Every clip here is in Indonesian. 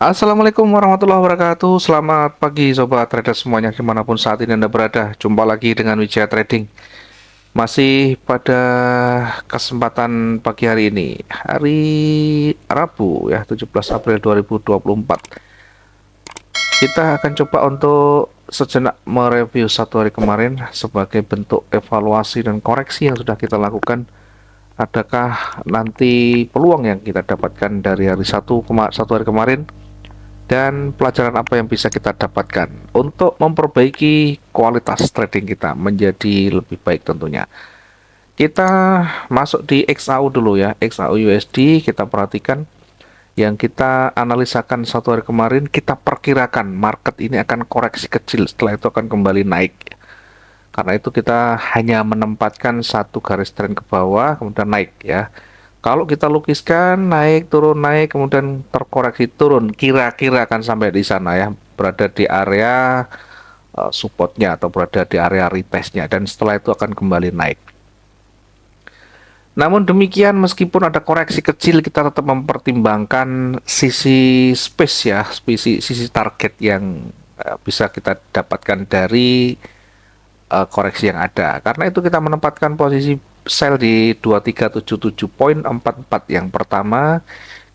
Assalamualaikum warahmatullahi wabarakatuh. Selamat pagi sobat trader semuanya dimanapun saat ini Anda berada. Jumpa lagi dengan Wijaya Trading. Masih pada kesempatan pagi hari ini, hari Rabu ya, 17 April 2024. Kita akan coba untuk sejenak mereview satu hari kemarin sebagai bentuk evaluasi dan koreksi yang sudah kita lakukan. Adakah nanti peluang yang kita dapatkan dari satu hari kemarin, dan pelajaran apa yang bisa kita dapatkan untuk memperbaiki kualitas trading kita menjadi lebih baik tentunya. Kita masuk di XAU dulu ya, XAU USD. Kita perhatikan yang kita analisakan satu hari kemarin, kita perkirakan market ini akan koreksi kecil, setelah itu akan kembali naik. Karena itu kita hanya menempatkan satu garis tren ke bawah kemudian naik ya. Kalau kita lukiskan naik, kemudian terkoreksi turun, kira-kira akan sampai di sana ya, berada di area supportnya atau berada di area retestnya, dan setelah itu akan kembali naik. Namun demikian, meskipun ada koreksi kecil, kita tetap mempertimbangkan sisi space ya, sisi target yang bisa kita dapatkan dari koreksi yang ada. Karena itu kita menempatkan posisi sell di 2377,44 yang pertama,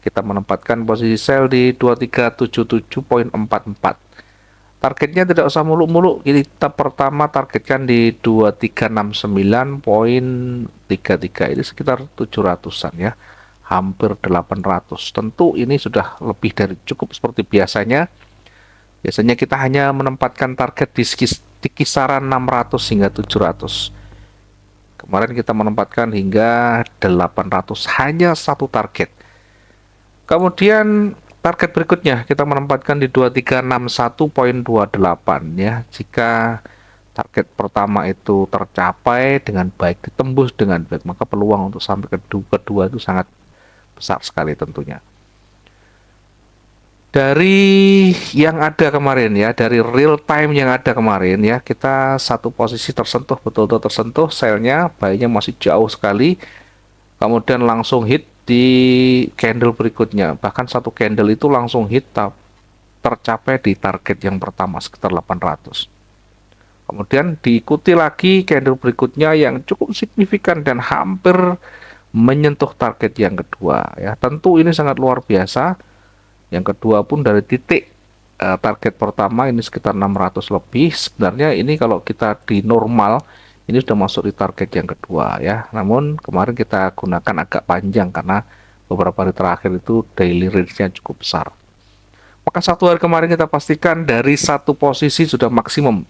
kita menempatkan posisi sell di 2377,44. Targetnya tidak usah muluk-muluk, kita pertama targetkan di 2369,33, ini sekitar 700-an ya, hampir 800. Tentu ini sudah lebih dari cukup seperti biasanya. Biasanya kita hanya menempatkan target di kisaran 600 hingga 700. Kemarin kita menempatkan hingga 800, hanya satu target. Kemudian target berikutnya kita menempatkan di 2361,28 ya. Jika target pertama itu tercapai dengan baik, ditembus dengan baik, maka peluang untuk sampai kedua itu sangat besar sekali tentunya. Dari yang ada kemarin ya, dari real time yang ada kemarin ya, kita satu posisi tersentuh, betul-betul tersentuh, selnya buy-nya masih jauh sekali, kemudian langsung hit di candle berikutnya, bahkan satu candle itu langsung hit tercapai di target yang pertama sekitar 800. Kemudian diikuti lagi candle berikutnya yang cukup signifikan dan hampir menyentuh target yang kedua ya. Tentu ini sangat luar biasa. Yang kedua pun dari titik target pertama ini sekitar 600 lebih. Sebenarnya ini kalau kita di normal ini sudah masuk di target yang kedua ya. Namun kemarin kita gunakan agak panjang karena beberapa hari terakhir itu daily range-nya cukup besar. Maka satu hari kemarin kita pastikan dari satu posisi sudah maksimum.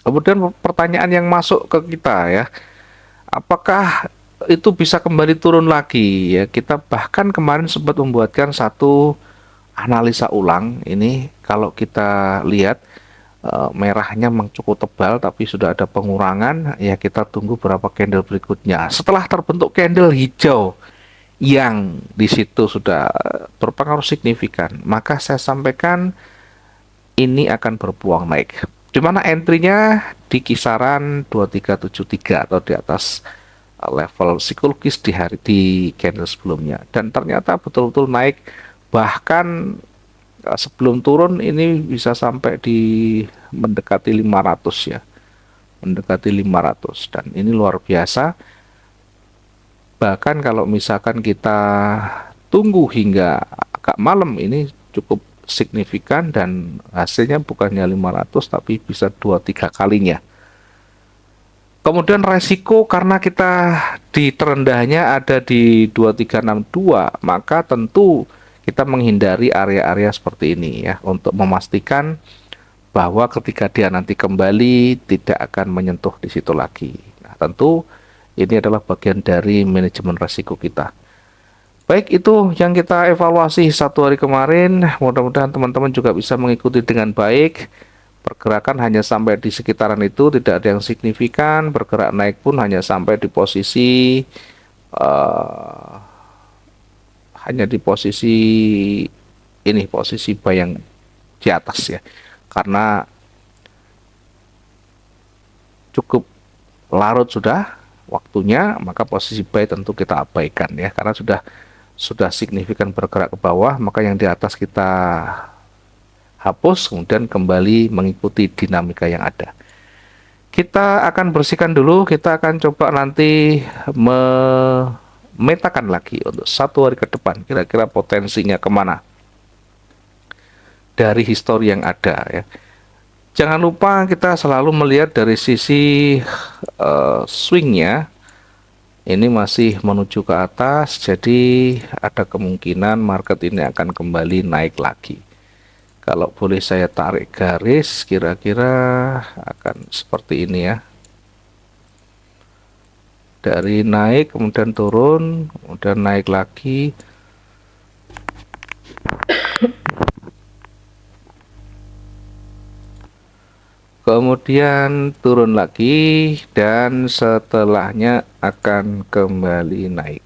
Kemudian pertanyaan yang masuk ke kita ya, apakah itu bisa kembali turun lagi ya? Kita bahkan kemarin sempat membuatkan satu analisa ulang. Ini kalau kita lihat merahnya memang cukup tebal tapi sudah ada pengurangan ya, kita tunggu berapa candle berikutnya. Setelah terbentuk candle hijau yang di situ sudah berpengaruh signifikan, maka saya sampaikan ini akan berpeluang naik. Di mana entry-nya di kisaran 2373 atau di atas level psikologis di candle sebelumnya, dan ternyata betul-betul naik. Bahkan sebelum turun ini bisa sampai di mendekati 500 ya, mendekati 500, dan ini luar biasa. Bahkan kalau misalkan kita tunggu hingga agak malam, ini cukup signifikan dan hasilnya bukannya 500 tapi bisa 2-3 kalinya. Kemudian resiko karena kita di terendahnya ada di 2362, maka tentu kita menghindari area-area seperti ini ya, untuk memastikan bahwa ketika dia nanti kembali tidak akan menyentuh di situ lagi. Nah, tentu ini adalah bagian dari manajemen resiko kita. Baik, itu yang kita evaluasi satu hari kemarin. Mudah-mudahan teman-teman juga bisa mengikuti dengan baik. Pergerakan hanya sampai di sekitaran itu, tidak ada yang signifikan. Bergerak naik pun hanya sampai di posisi uh, hanya di posisi ini, posisi bayang di atas ya, karena cukup larut sudah waktunya, maka posisi buy tentu kita abaikan ya, karena sudah sudah signifikan bergerak ke bawah, maka yang di atas kita hapus, kemudian kembali mengikuti dinamika yang ada. Kita akan bersihkan dulu, kita akan coba nanti memetakan lagi untuk 1 hari ke depan, kira-kira potensinya kemana dari histori yang ada ya. Jangan lupa kita selalu melihat dari sisi swingnya, ini masih menuju ke atas, jadi ada kemungkinan market ini akan kembali naik lagi. Kalau boleh saya tarik garis, kira-kira akan seperti ini ya. Dari naik, kemudian turun, kemudian naik lagi. Kemudian turun lagi, dan setelahnya akan kembali naik.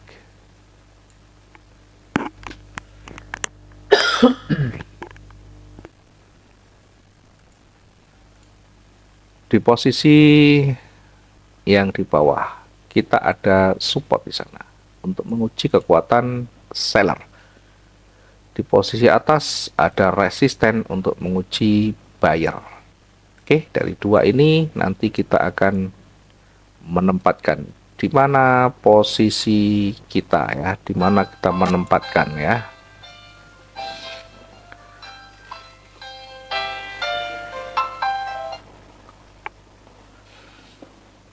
Di posisi yang di bawah, kita ada support di sana untuk menguji kekuatan seller. Di posisi atas ada resisten untuk menguji buyer. Oke, dari dua ini nanti kita akan menempatkan di mana posisi kita ya, di mana kita menempatkan ya.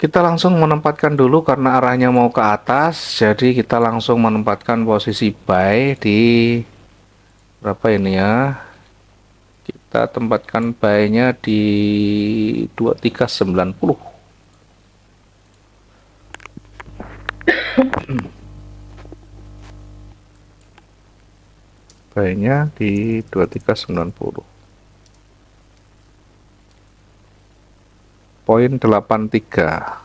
Kita langsung menempatkan dulu karena arahnya mau ke atas, jadi kita langsung menempatkan posisi buy di berapa ini ya. Kita tempatkan buy-nya di 2390. Buy-nya di 2390. Poin 83.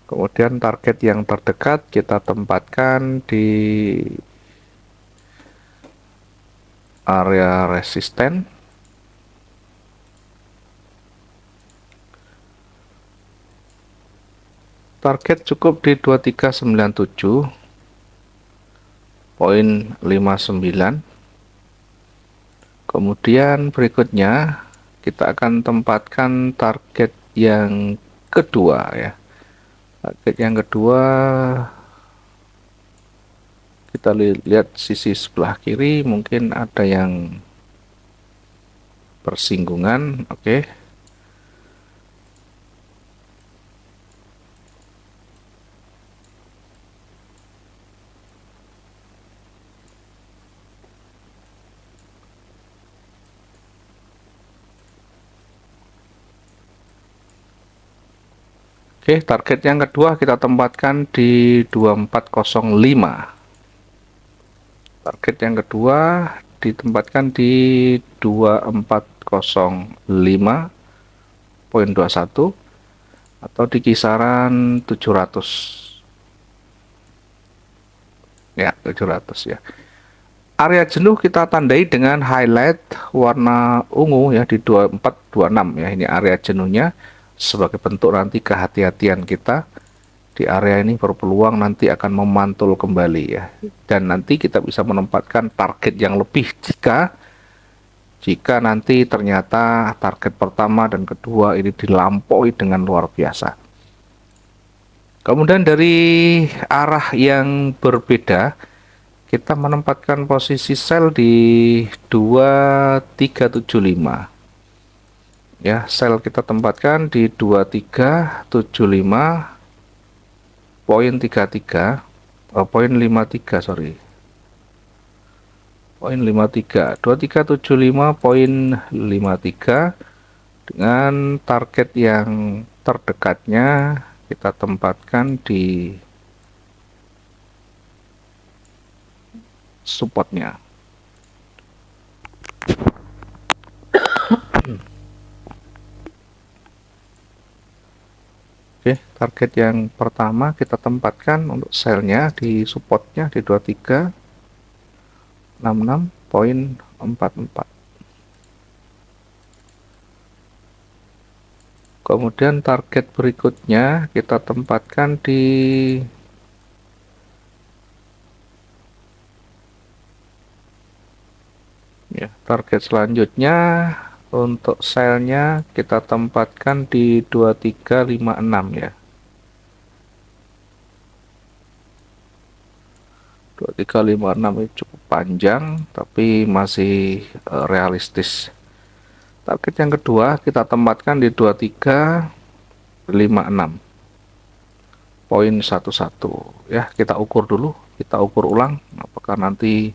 Kemudian target yang terdekat kita tempatkan di area resisten. Target cukup di 2397.59. Kemudian berikutnya kita akan tempatkan target yang kedua ya. Target yang kedua kita lihat sisi sebelah kiri, mungkin ada yang bersinggungan. Oke. Oke, target yang kedua kita tempatkan di 2405. Target yang kedua ditempatkan di 2405.21 atau di kisaran 700. Ya, 700 ya. Area jenuh kita tandai dengan highlight warna ungu ya di 2426 ya. Ini area jenuhnya sebagai bentuk nanti kehati-hatian kita. Di area ini berpeluang nanti akan memantul kembali ya. Dan nanti kita bisa menempatkan target yang lebih jika nanti ternyata target pertama dan kedua ini dilampaui dengan luar biasa. Kemudian dari arah yang berbeda, kita menempatkan posisi sell di 2375. Ya, sell kita tempatkan di 2375.33, poin 53, sorry. Poin 53, 2375.53 dengan target yang terdekatnya kita tempatkan di supportnya. Oke, target yang pertama kita tempatkan untuk sell-nya di supportnya di 2366.44. Kemudian target berikutnya kita tempatkan di Ya, target selanjutnya untuk selnya kita tempatkan di 2356 ya. 2356 ini cukup panjang tapi masih realistis. Target yang kedua kita tempatkan di 2356 poin 11 ya. Kita ukur dulu, kita ukur ulang apakah nanti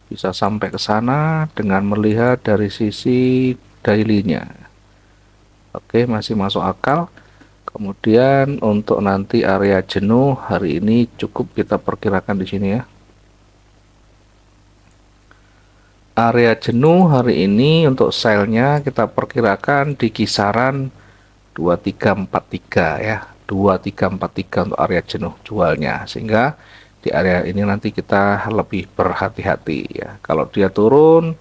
bisa sampai ke sana dengan melihat dari sisi daily-nya. Oke, masih masuk akal. Kemudian untuk nanti area jenuh hari ini cukup kita perkirakan di sini ya. Area jenuh hari ini untuk selnya kita perkirakan di kisaran 2343 ya. 2343 untuk area jenuh jualnya, sehingga di area ini nanti kita lebih berhati-hati ya. Kalau dia turun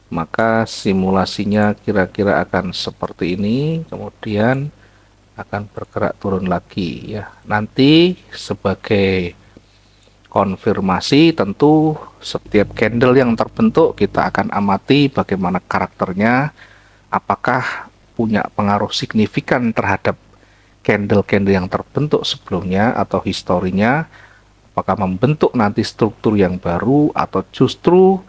maka simulasinya kira-kira akan seperti ini, kemudian akan bergerak turun lagi ya. Nanti sebagai konfirmasi tentu setiap candle yang terbentuk kita akan amati bagaimana karakternya, apakah punya pengaruh signifikan terhadap candle-candle yang terbentuk sebelumnya atau historinya, apakah membentuk nanti struktur yang baru atau justru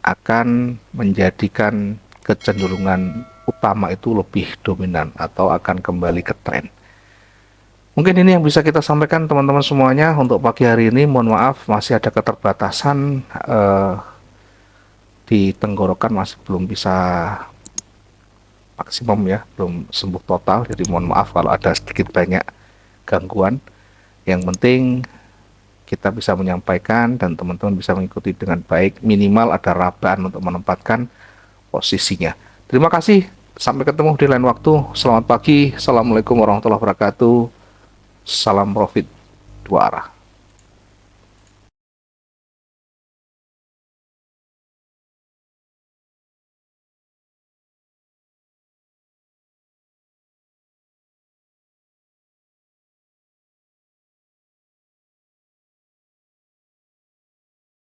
akan menjadikan kecenderungan utama itu lebih dominan atau akan kembali ke tren. Mungkin ini yang bisa kita sampaikan teman-teman semuanya untuk pagi hari ini. Mohon maaf masih ada keterbatasan di tenggorokan, masih belum bisa maksimum ya, belum sembuh total. Jadi mohon maaf kalau ada sedikit banyak gangguan. Yang penting kita bisa menyampaikan dan teman-teman bisa mengikuti dengan baik. Minimal ada rabaan untuk menempatkan posisinya. Terima kasih. Sampai ketemu di lain waktu. Selamat pagi. Assalamualaikum warahmatullahi wabarakatuh. Salam profit dua arah.